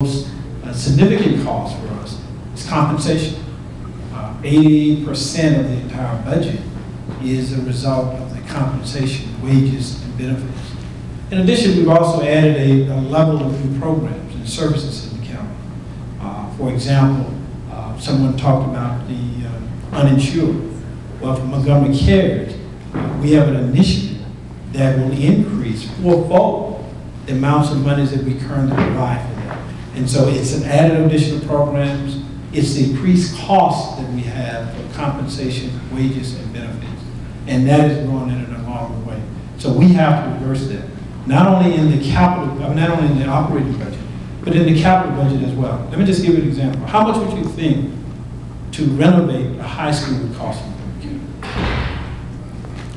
A significant cost for us is compensation. 80% of the entire budget is a result of the compensation, wages, and benefits. In addition, we've also added a level of new programs and services in the county. For example, someone talked about the uninsured. Well, for Montgomery Cares, we have an initiative that will increase fourfold the amounts of monies that we currently provide for them. And so it's an added additional programs. It's the increased cost that we have for compensation, wages, and benefits. And that is growing in an alarming way. So we have to reverse that. Not only in the capital, not only in the operating budget, but in the capital budget as well. Let me just give you an example. How much would you think to renovate a high school would cost you?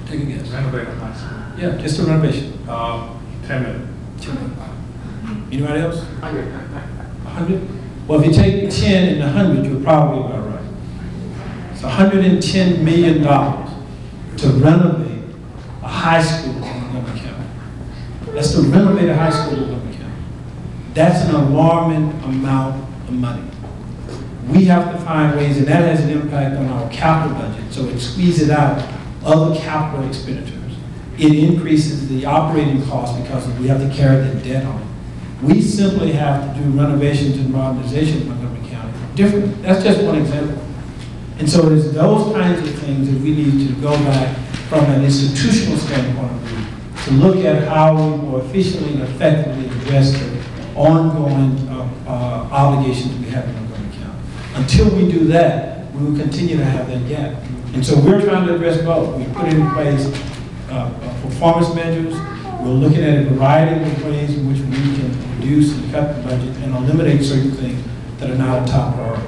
Take a guess. Renovate a high school? Yeah, just a renovation. 10 million. 2 million. Anybody else? 100? Well, if you take the 10 and the 100, you're probably about right. It's $110 million to renovate a high school in Montgomery County. That's to renovate a high school in Montgomery County. That's an alarming amount of money. We have to find ways, and that has an impact on our capital budget, so it squeezes out other capital expenditures. It increases the operating cost because we have to carry the debt on it. We simply have to do renovations and modernization in Montgomery County differently. That's just one example. And so it's those kinds of things that we need to go back from an institutional standpoint of view to look at how we more efficiently and effectively address the ongoing obligations we have in Montgomery County. Until we do that, we will continue to have that gap. And so we're trying to address both. We put in place performance measures. We're looking at a variety of ways in which we can reduce and cut the budget and eliminate certain things that are not a top priority.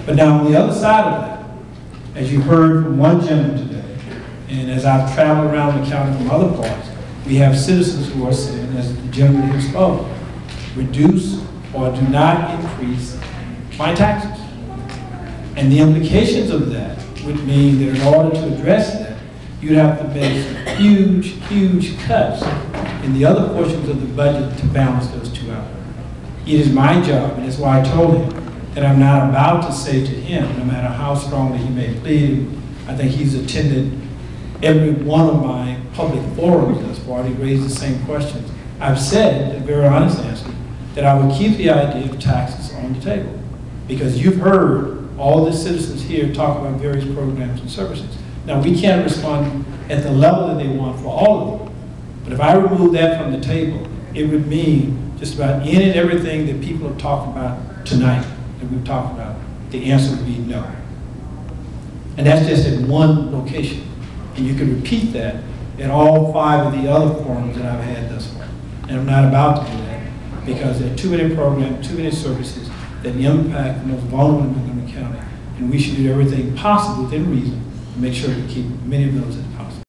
But now on the other side of that, as you heard from one gentleman today, and as I've traveled around the county from other parts, we have citizens who are saying, as the gentleman here spoke, reduce or do not increase my taxes. And the implications of that would mean that in order to address that, you'd have to make some huge, huge cuts in the other portions of the budget to balance those two out. It is my job, and that's why I told him that I'm not about to say to him, no matter how strongly he may plead, I think he's attended every one of my public forums thus far, and he raised the same questions. I've said, a very honest answer, that I would keep the idea of taxes on the table. Because you've heard all the citizens here talk about various programs and services. Now, we can't respond at the level that they want for all of them. But if I remove that from the table, it would mean just about any and everything that people have talked about tonight, that we've talked about, the answer would be no. And that's just at one location. And you can repeat that at all 5 of the other forums that I've had thus far. And I'm not about to do that because there are too many programs, too many services that impact the most vulnerable in Montgomery County. And we should do everything possible within reason to make sure to keep many of those